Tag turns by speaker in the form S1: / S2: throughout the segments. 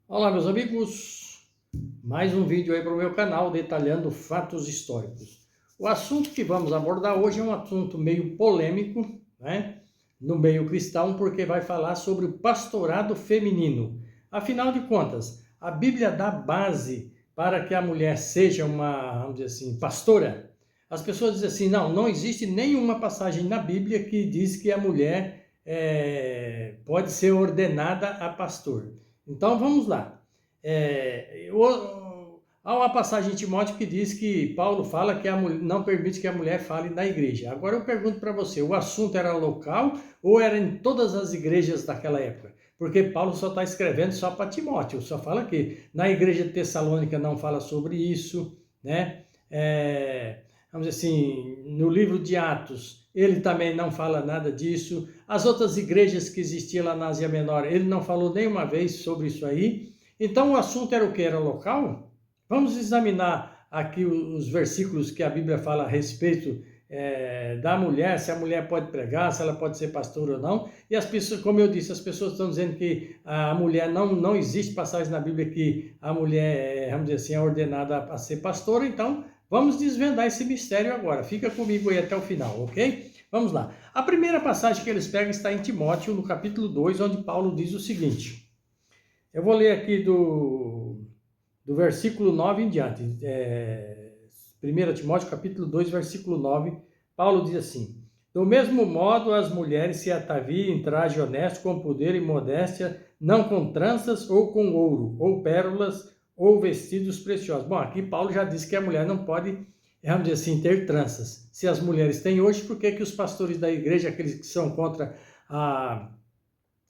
S1: Olá, meus amigos, mais um vídeo aí para o meu canal detalhando fatos históricos. O assunto que vamos abordar hoje é um assunto meio polêmico, né, no meio cristão, porque vai falar sobre o pastorado feminino. Afinal de contas, a Bíblia dá base para que a mulher seja uma, vamos dizer assim, pastora. As pessoas dizem assim, não existe nenhuma passagem na Bíblia que diz que a mulher pode ser ordenada a pastor. Então vamos lá. Há uma passagem em Timóteo que diz que Paulo fala que não permite que a mulher fale na igreja. Agora eu pergunto para você, o assunto era local ou era em todas as igrejas daquela época? Porque Paulo só está escrevendo só para Timóteo, só fala que na igreja de Tessalônica não fala sobre isso, né? Vamos dizer assim, no livro de Atos, ele também não fala nada disso. As outras igrejas que existiam lá na Ásia Menor, ele não falou nenhuma vez sobre isso aí. Então o assunto era o que? Era local? Vamos examinar aqui os versículos que a Bíblia fala a respeito da mulher, se a mulher pode pregar, se ela pode ser pastora ou não. E as pessoas, como eu disse, as pessoas estão dizendo que a mulher não existe passagem na Bíblia que a mulher, vamos dizer assim, é ordenada a ser pastora. Então vamos desvendar esse mistério agora. Fica comigo aí até o final, ok? Vamos lá. A primeira passagem que eles pegam está em Timóteo, no capítulo 2, onde Paulo diz o seguinte. Eu vou ler aqui do versículo 9 em diante. 1 Timóteo, capítulo 2, versículo 9. Paulo diz assim: do mesmo modo, as mulheres se ataviem em traje honesto, com poder e modéstia, não com tranças ou com ouro, ou pérolas, ou vestidos preciosos. Bom, aqui Paulo já disse que a mulher não pode, vamos dizer assim, ter tranças. Se as mulheres têm hoje, por que os pastores da igreja, aqueles que são contra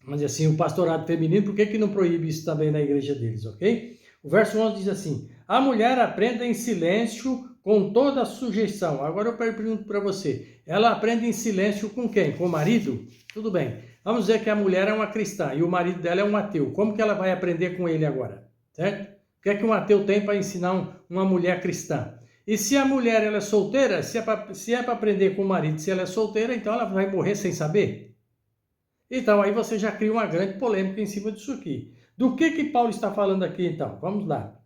S1: vamos dizer assim, o pastorado feminino, por que não proíbe isso também na igreja deles, ok? O verso 11 diz assim: a mulher aprenda em silêncio com toda a sujeição. Agora eu pergunto para você, ela aprende em silêncio com quem? Com o marido? Tudo bem. Vamos dizer que a mulher é uma cristã e o marido dela é um ateu. Como que ela vai aprender com ele agora? Certo? O que é que um ateu tem para ensinar uma mulher cristã? E se a mulher ela é solteira, se é para aprender com o marido, se ela é solteira, então ela vai morrer sem saber? Então aí você já cria uma grande polêmica em cima disso aqui. Do que Paulo está falando aqui então? Vamos lá.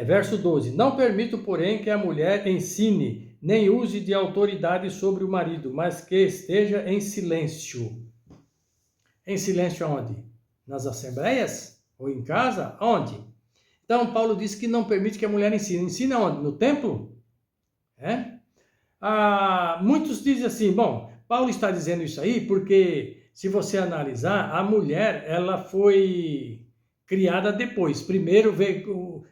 S1: Verso 12. Não permito, porém, que a mulher ensine, nem use de autoridade sobre o marido, mas que esteja em silêncio. Em silêncio aonde? Nas assembleias? Ou em casa? Aonde? Então Paulo diz que não permite que a mulher ensine. Ensina onde? No templo? Muitos dizem assim, bom, Paulo está dizendo isso aí porque, se você analisar, a mulher, ela foi criada depois. Primeiro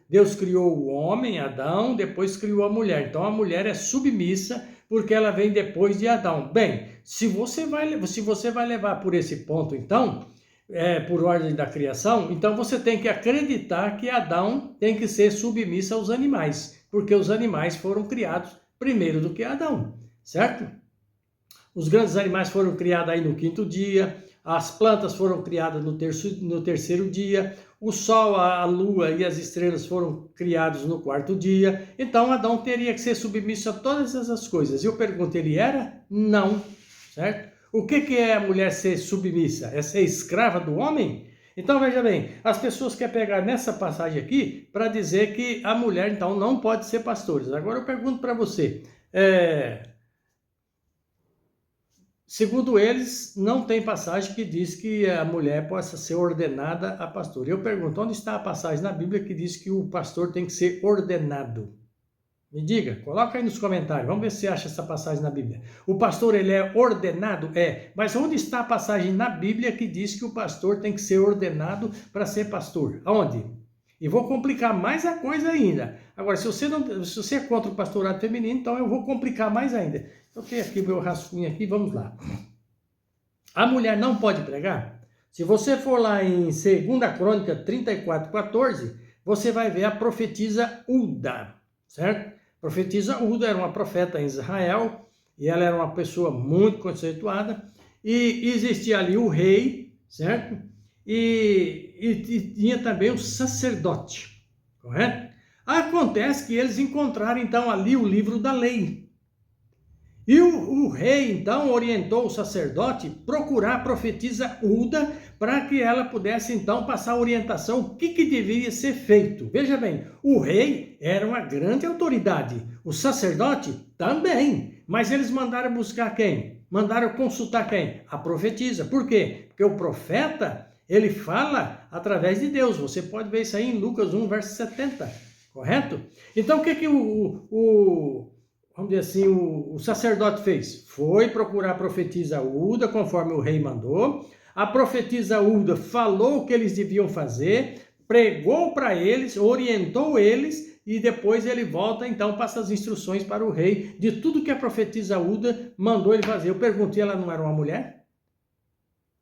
S1: Deus criou o homem, Adão, depois criou a mulher. Então a mulher é submissa porque ela vem depois de Adão. Bem, se você vai levar por esse ponto, então, por ordem da criação, então você tem que acreditar que Adão tem que ser submissa aos animais, porque os animais foram criados primeiro do que Adão, certo? Os grandes animais foram criados aí no quinto dia, as plantas foram criadas no terceiro dia, o sol, a lua e as estrelas foram criados no quarto dia. Então Adão teria que ser submisso a todas essas coisas. Eu pergunto, ele era? Não, certo? O que é a mulher ser submissa? É ser escrava do homem? Então veja bem, as pessoas querem pegar nessa passagem aqui para dizer que a mulher então não pode ser pastora. Agora eu pergunto para você, segundo eles, não tem passagem que diz que a mulher possa ser ordenada a pastor. Eu pergunto, onde está a passagem na Bíblia que diz que o pastor tem que ser ordenado? Me diga, coloca aí nos comentários, vamos ver se você acha essa passagem na Bíblia. O pastor, ele é ordenado? Mas onde está a passagem na Bíblia que diz que o pastor tem que ser ordenado para ser pastor? Aonde? E vou complicar mais a coisa ainda. Agora, se você é contra o pastorado feminino, então eu vou complicar mais ainda. Eu tenho aqui o meu rascunho aqui, vamos lá. A mulher não pode pregar? Se você for lá em 2 Crônica 34:14, você vai ver a profetisa Hulda, certo? A profetisa Hulda era uma profeta em Israel, e ela era uma pessoa muito conceituada, e existia ali o rei, certo? E tinha também o sacerdote, correto? Acontece que eles encontraram então ali o livro da lei. E o rei, então, orientou o sacerdote procurar a profetisa Hulda para que ela pudesse, então, passar a orientação o que deveria ser feito. Veja bem, o rei era uma grande autoridade, o sacerdote também, mas eles mandaram buscar quem? Mandaram consultar quem? A profetisa. Por quê? Porque o profeta, ele fala através de Deus. Você pode ver isso aí em Lucas 1, verso 70, correto? Então, o que vamos dizer assim, o sacerdote fez? Foi procurar a profetisa Hulda, conforme o rei mandou. A profetisa Hulda falou o que eles deviam fazer, pregou para eles, orientou eles, e depois ele volta, então, passa as instruções para o rei de tudo que a profetisa Hulda mandou ele fazer. Eu perguntei, ela não era uma mulher?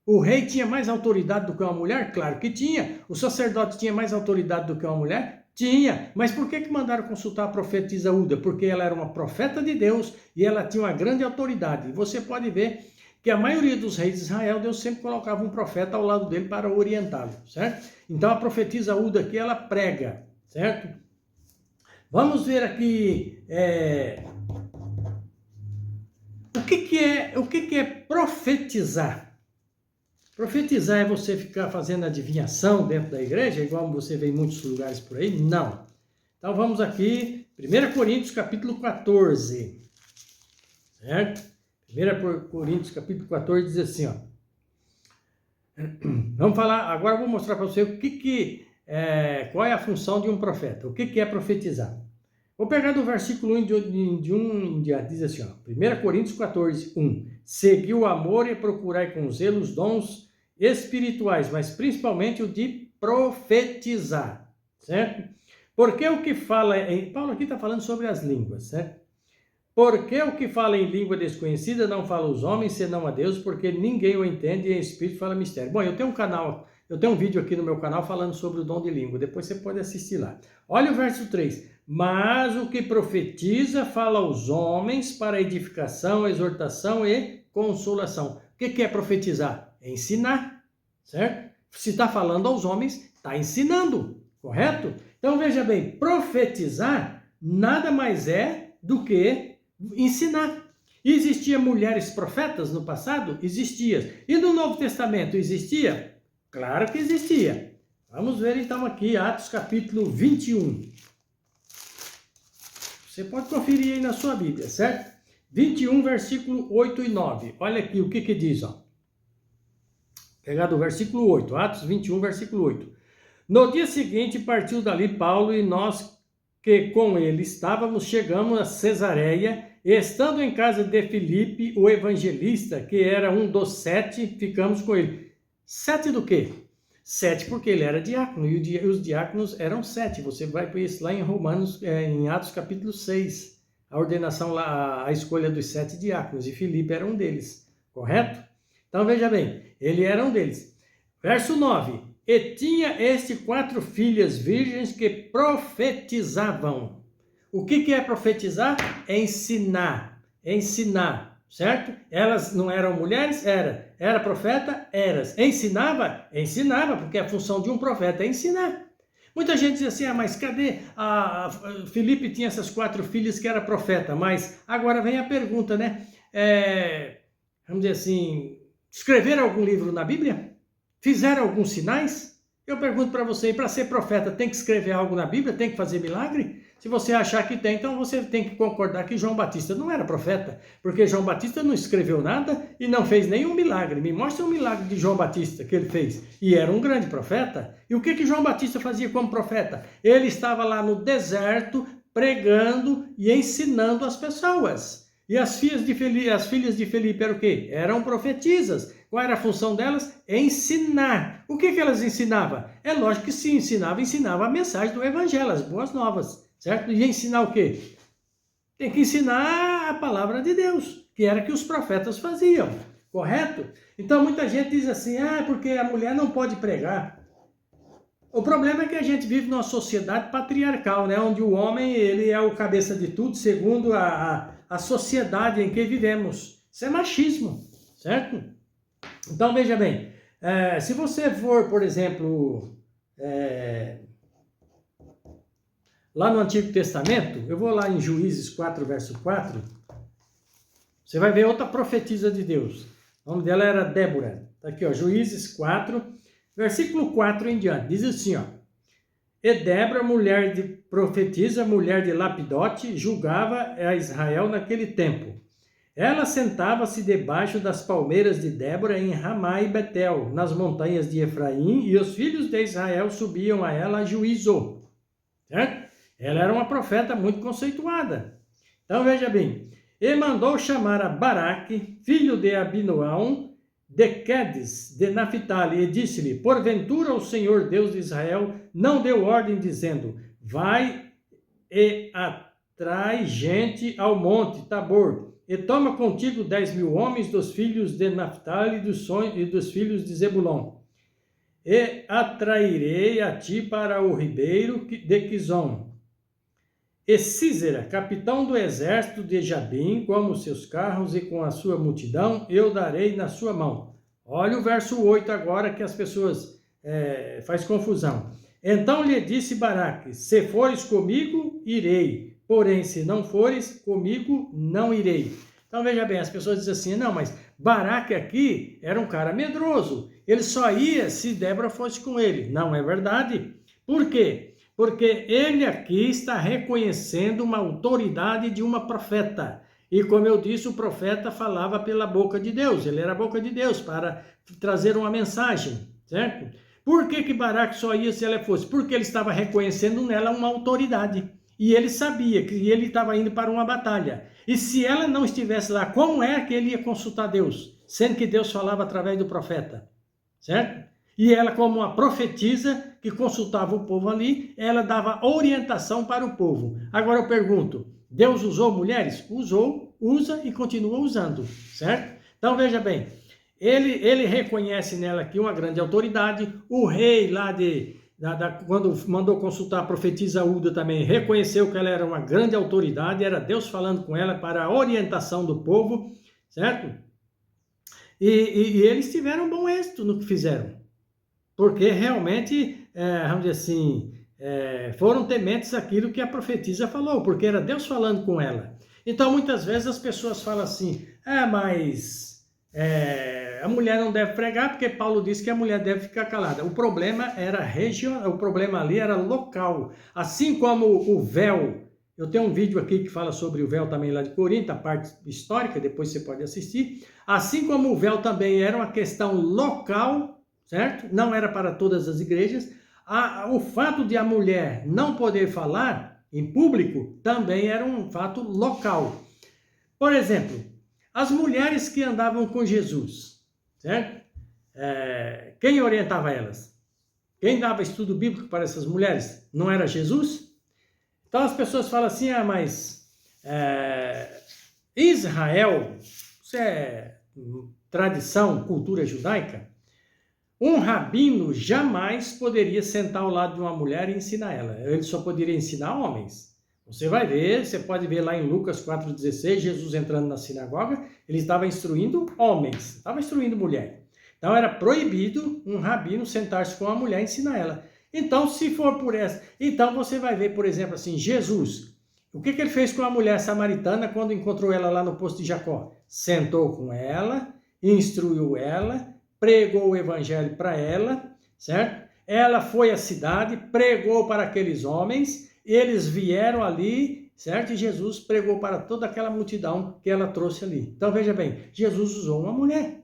S1: O rei tinha mais autoridade do que uma mulher? Claro que tinha. O sacerdote tinha mais autoridade do que uma mulher? Tinha. Mas por que mandaram consultar a profetisa Hulda? Porque ela era uma profeta de Deus e ela tinha uma grande autoridade. E você pode ver que a maioria dos reis de Israel, Deus sempre colocava um profeta ao lado dele para orientá-lo, certo? Então a profetisa Hulda aqui, ela prega, certo? Vamos ver aqui o que é profetizar. Profetizar é você ficar fazendo adivinhação dentro da igreja, igual você vê em muitos lugares por aí? Não. Então vamos aqui, 1 Coríntios capítulo 14, certo? 1 Coríntios capítulo 14 diz assim, ó. Vamos falar, agora eu vou mostrar para você qual é a função de um profeta, o que é profetizar. Vou pegar do versículo 1 em diante, diz assim, ó, 1 Coríntios 14, 1. Segui o amor e procurai com zelo os dons espirituais, mas principalmente o de profetizar, certo? Porque o que fala, Paulo aqui está falando sobre as línguas, certo? Porque o que fala em língua desconhecida não fala aos homens, senão a Deus, porque ninguém o entende e em espírito fala mistério. Bom, eu tenho um vídeo aqui no meu canal falando sobre o dom de língua, depois você pode assistir lá. Olha o verso 3. Mas o que profetiza fala aos homens para edificação, exortação e consolação. O que é profetizar? É ensinar, certo? Se está falando aos homens, está ensinando, correto? Então veja bem, profetizar nada mais é do que ensinar. Existia mulheres profetas no passado? Existia. E no Novo Testamento existia? Claro que existia. Vamos ver então aqui Atos capítulo 21. Você pode conferir aí na sua Bíblia, certo? 21, versículo 8 e 9. Olha aqui o que diz, ó. Pegar do versículo 8, Atos 21, versículo 8. No dia seguinte partiu dali Paulo e nós que com ele estávamos, chegamos a Cesareia, e estando em casa de Filipe, o evangelista, que era um dos 7, ficamos com ele. 7 do quê? 7 porque ele era diácono, e os diáconos eram 7. Você vai ver isso lá em Romanos, em Atos capítulo 6. A ordenação lá, a escolha dos 7 diáconos, e Filipe era um deles, correto? Então veja bem, ele era um deles. Verso 9. E tinha este 4 filhas virgens que profetizavam. O que é profetizar? É ensinar, certo? Elas não eram mulheres? Era profeta? Era. Ensinava? Ensinava, porque a função de um profeta é ensinar. Muita gente diz assim, mas cadê? Filipe tinha essas 4 filhas que era profeta, mas agora vem a pergunta, né? Vamos dizer assim, escreveram algum livro na Bíblia? Fizeram alguns sinais? Eu pergunto para você, para ser profeta tem que escrever algo na Bíblia? Tem que fazer milagre? Se você achar que tem, então você tem que concordar que João Batista não era profeta, porque João Batista não escreveu nada e não fez nenhum milagre. Me mostra um milagre de João Batista que ele fez. E era um grande profeta. E o que João Batista fazia como profeta? Ele estava lá no deserto pregando e ensinando as pessoas. E as filhas de Felipe eram o quê? Eram profetisas. Qual era a função delas? Ensinar. O que elas ensinavam? É lógico que se ensinava a mensagem do evangelho, as boas novas, certo? E ensinar o quê? Tem que ensinar a palavra de Deus, que era que os profetas faziam, correto? Então muita gente diz assim, porque a mulher não pode pregar. O problema é que a gente vive numa sociedade patriarcal, né? Onde o homem ele é o cabeça de tudo, segundo a sociedade em que vivemos. Isso é machismo, certo? Então, veja bem, se você for, por exemplo, lá no Antigo Testamento, eu vou lá em Juízes 4, verso 4, Você vai ver outra profetisa de Deus. O nome dela era Débora. Está aqui, ó, Juízes 4, versículo 4 em diante. Diz assim, ó. E Débora, mulher de profetisa, mulher de Lapidote, julgava a Israel naquele tempo. Ela sentava-se debaixo das palmeiras de Débora em Ramá e Betel, nas montanhas de Efraim, e os filhos de Israel subiam a ela a juízo. Certo? Ela era uma profeta muito conceituada. Então veja bem, e mandou chamar a Baraque, filho de Abinoão, de Quedes, de Naphtali, e disse-lhe, porventura o Senhor Deus de Israel não deu ordem dizendo, vai e atrai gente ao monte Tabor, e toma contigo 10.000 homens dos filhos de Naphtali e dos filhos de Zebulon, e atrairei a ti para o ribeiro de Quizon. E Císera, capitão do exército de Jabim, com os seus carros e com a sua multidão, eu darei na sua mão. Olha o verso 8 agora que as pessoas faz confusão. Então lhe disse Baraque, se fores comigo, irei. Porém, se não fores comigo, não irei. Então veja bem, as pessoas dizem assim, não, mas Baraque aqui era um cara medroso. Ele só ia se Débora fosse com ele. Não é verdade. Por quê? Porque ele aqui está reconhecendo uma autoridade de uma profeta. E como eu disse, o profeta falava pela boca de Deus. Ele era a boca de Deus para trazer uma mensagem, certo? Por que Baraque só ia se ela fosse? Porque ele estava reconhecendo nela uma autoridade. E ele sabia que ele estava indo para uma batalha. E se ela não estivesse lá, como é que ele ia consultar Deus? Sendo que Deus falava através do profeta, certo? E ela, como uma profetisa que consultava o povo ali, ela dava orientação para o povo. Agora eu pergunto, Deus usou mulheres? Usou, usa e continua usando, certo? Então veja bem, ele reconhece nela aqui uma grande autoridade. O rei lá quando mandou consultar a profetisa Uda também, reconheceu que ela era uma grande autoridade, era Deus falando com ela para a orientação do povo, certo? E eles tiveram bom êxito no que fizeram. Porque realmente, vamos dizer assim, foram tementes àquilo que a profetisa falou, porque era Deus falando com ela. Então, muitas vezes as pessoas falam assim, mas a mulher não deve pregar, porque Paulo disse que a mulher deve ficar calada. O problema era regional, o problema ali era local. Assim como o véu, eu tenho um vídeo aqui que fala sobre o véu também lá de Corinto, a parte histórica, depois você pode assistir. Assim como o véu também era uma questão local, certo? Não era para todas as igrejas. O fato de a mulher não poder falar em público também era um fato local. Por exemplo, as mulheres que andavam com Jesus, certo? Quem orientava elas? Quem dava estudo bíblico para essas mulheres? Não era Jesus? Então as pessoas falam assim, mas Israel, isso é tradição, cultura judaica, um rabino jamais poderia sentar ao lado de uma mulher e ensinar ela. Ele só poderia ensinar homens. Você vai ver, você pode ver lá em Lucas 4,16, Jesus entrando na sinagoga, ele estava instruindo homens, estava instruindo mulher. Então era proibido um rabino sentar-se com uma mulher e ensinar ela. Então, se for por essa... Então você vai ver, por exemplo, assim, Jesus. O que ele fez com a mulher samaritana quando encontrou ela lá no poço de Jacó? Sentou com ela, instruiu ela, pregou o evangelho para ela, certo? Ela foi à cidade, pregou para aqueles homens, eles vieram ali, certo? E Jesus pregou para toda aquela multidão que ela trouxe ali. Então veja bem, Jesus usou uma mulher.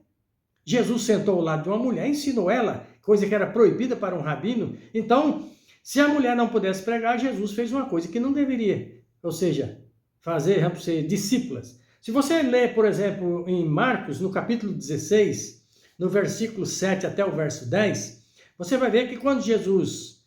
S1: Jesus sentou ao lado de uma mulher, ensinou ela, coisa que era proibida para um rabino. Então, se a mulher não pudesse pregar, Jesus fez uma coisa que não deveria, ou seja, fazer, vamos ser discípulas. Se você ler, por exemplo, em Marcos, no capítulo 16, no versículo 7 até o verso 10, você vai ver que quando Jesus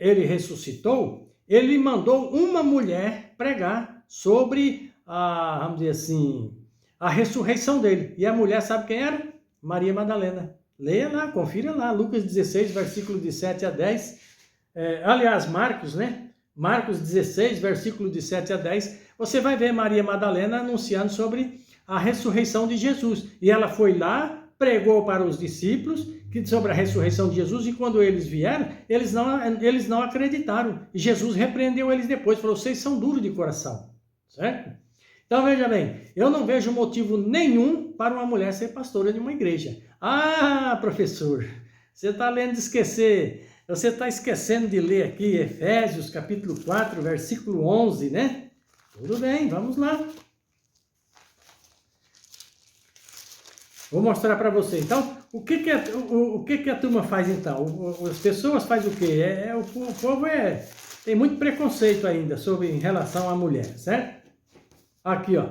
S1: ele ressuscitou, ele mandou uma mulher pregar sobre vamos dizer assim, a ressurreição dele. E a mulher sabe quem era? Maria Madalena. Leia lá, confira lá, Lucas 16, versículo de 7 a 10. Aliás, Marcos, né? Marcos 16, versículo de 7 a 10, você vai ver Maria Madalena anunciando sobre a ressurreição de Jesus. E ela foi lá, pregou para os discípulos sobre a ressurreição de Jesus, e quando eles vieram, eles não acreditaram. E Jesus repreendeu eles depois, falou, vocês são duros de coração, certo? Então, veja bem, eu não vejo motivo nenhum para uma mulher ser pastora de uma igreja. Ah, professor, você está lendo de esquecer, você está esquecendo de ler aqui Efésios capítulo 4, versículo 11, né? Tudo bem, vamos lá. Vou mostrar para você. Então, o que a turma faz então? As pessoas fazem o quê? O povo tem muito preconceito ainda em relação à mulher, certo? Aqui, ó.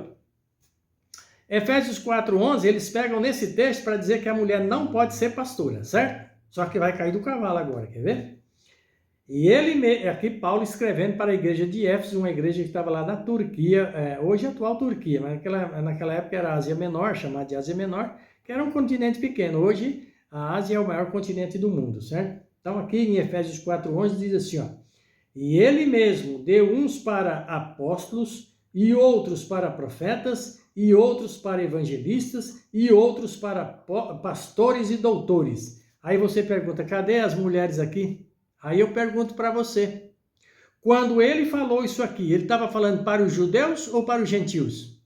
S1: Efésios 4:11, eles pegam nesse texto para dizer que a mulher não pode ser pastora, certo? Só que vai cair do cavalo agora, quer ver? E aqui Paulo escrevendo para a igreja de Éfeso, uma igreja que estava lá na Turquia, hoje é a atual Turquia, mas naquela época era a Ásia Menor, chamada de Ásia Menor, que era um continente pequeno. Hoje a Ásia é o maior continente do mundo, certo? Então aqui em Efésios 4:11 diz assim, ó, e ele mesmo deu uns para apóstolos, e outros para profetas, e outros para evangelistas, e outros para pastores e doutores. Aí você pergunta, cadê as mulheres aqui? Aí eu pergunto para você, quando ele falou isso aqui, ele estava falando para os judeus ou para os gentios?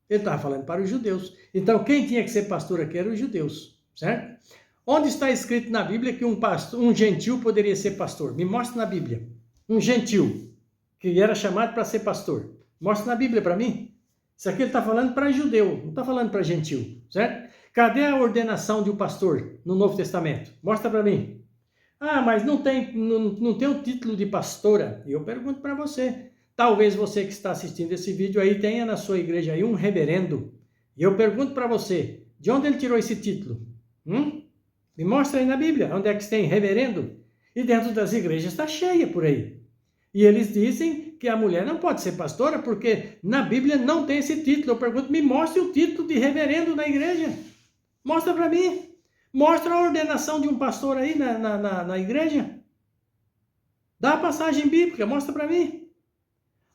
S1: Ele estava falando para os judeus. Então quem tinha que ser pastor aqui eram os judeus, certo? Onde está escrito na Bíblia que um gentil poderia ser pastor? Me mostra na Bíblia. Um gentil, que era chamado para ser pastor. Mostra na Bíblia para mim. Isso aqui ele está falando para judeu, não está falando para gentil, certo? Cadê a ordenação de um pastor no Novo Testamento? Mostra para mim. Ah, mas não tem o título de pastora. E eu pergunto para você. Talvez você que está assistindo esse vídeo aí tenha na sua igreja aí um reverendo. E eu pergunto para você, de onde ele tirou esse título? Me mostra aí na Bíblia, onde é que tem reverendo? E dentro das igrejas está cheia por aí. E eles dizem que a mulher não pode ser pastora porque na Bíblia não tem esse título. Eu pergunto, me mostre o título de reverendo na igreja. Mostra para mim. Mostra a ordenação de um pastor aí na igreja. Dá a passagem bíblica, mostra para mim.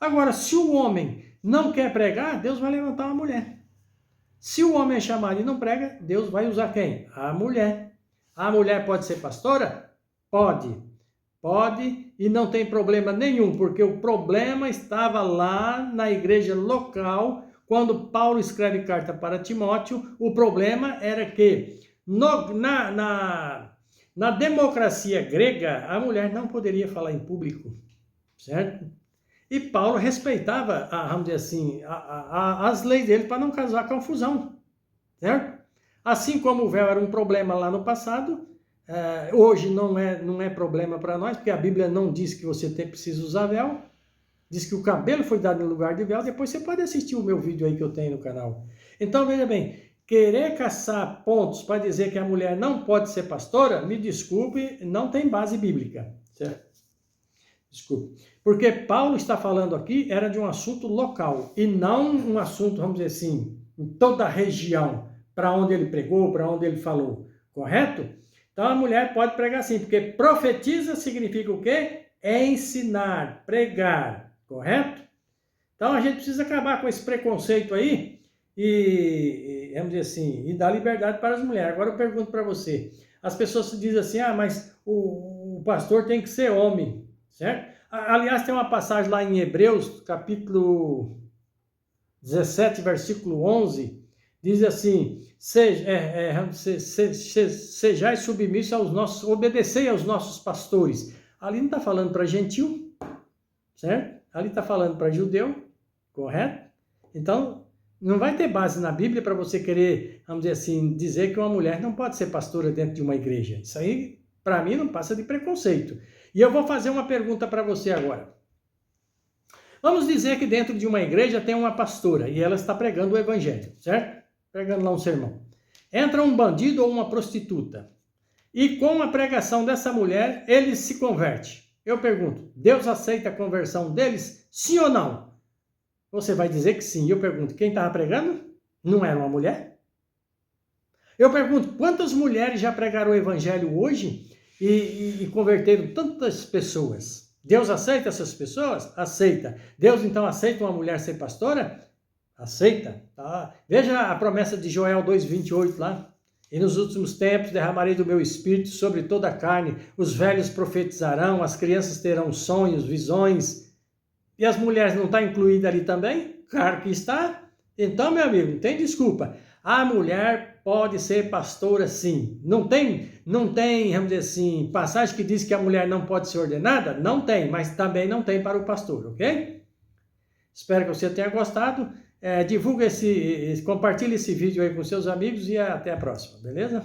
S1: Agora, se o homem não quer pregar, Deus vai levantar uma mulher. Se o homem é chamado e não prega, Deus vai usar quem? A mulher. A mulher pode ser pastora? Pode. Pode e não tem problema nenhum, porque o problema estava lá na igreja local, quando Paulo escreve carta para Timóteo, o problema era que na democracia grega, a mulher não poderia falar em público, certo? E Paulo respeitava, vamos dizer assim, as leis dele para não causar confusão, certo? Assim como o véu era um problema lá no passado, hoje não é problema para nós, porque a Bíblia não diz que você precisa usar véu, diz que o cabelo foi dado no lugar de véu. Depois você pode assistir o meu vídeo aí que eu tenho no canal. Então, veja bem, querer caçar pontos para dizer que a mulher não pode ser pastora, me desculpe, não tem base bíblica, certo? Desculpe. Porque Paulo está falando aqui, era de um assunto local, e não um assunto, vamos dizer assim, em toda a região, para onde ele pregou, para onde ele falou, correto? Então a mulher pode pregar sim, porque profetiza significa o quê? Ensinar, pregar, correto? Então a gente precisa acabar com esse preconceito aí e vamos dizer assim, e dar liberdade para as mulheres. Agora eu pergunto para você, as pessoas dizem assim, mas o pastor tem que ser homem, certo? Aliás, tem uma passagem lá em Hebreus, capítulo 17, versículo 11, diz assim, sejais submissos aos nossos, obedecei aos nossos pastores. Ali não está falando para gentil, certo? Ali está falando para judeu, correto? Então, não vai ter base na Bíblia para você querer, vamos dizer assim, dizer que uma mulher não pode ser pastora dentro de uma igreja. Isso aí, para mim, não passa de preconceito. E eu vou fazer uma pergunta para você agora. Vamos dizer que dentro de uma igreja tem uma pastora e ela está pregando o evangelho, certo? Pregando lá um sermão. Entra um bandido ou uma prostituta e com a pregação dessa mulher, ele se converte. Eu pergunto, Deus aceita a conversão deles? Sim ou não? Você vai dizer que sim. Eu pergunto, quem estava pregando? Não era uma mulher? Eu pergunto, quantas mulheres já pregaram o evangelho hoje e converteram tantas pessoas? Deus aceita essas pessoas? Aceita. Deus então aceita uma mulher ser pastora? Aceita. Tá? Veja a promessa de Joel 2,28 lá. E nos últimos tempos derramarei do meu espírito sobre toda a carne. Os velhos profetizarão, as crianças terão sonhos, visões. E as mulheres não estão incluídas ali também? Claro que está. Então, meu amigo, não tem desculpa. A mulher pode ser pastora, sim. Não tem, vamos dizer assim, passagem que diz que a mulher não pode ser ordenada? Não tem, mas também não tem para o pastor, ok? Espero que você tenha gostado. Divulga compartilhe esse vídeo aí com seus amigos e até a próxima, beleza?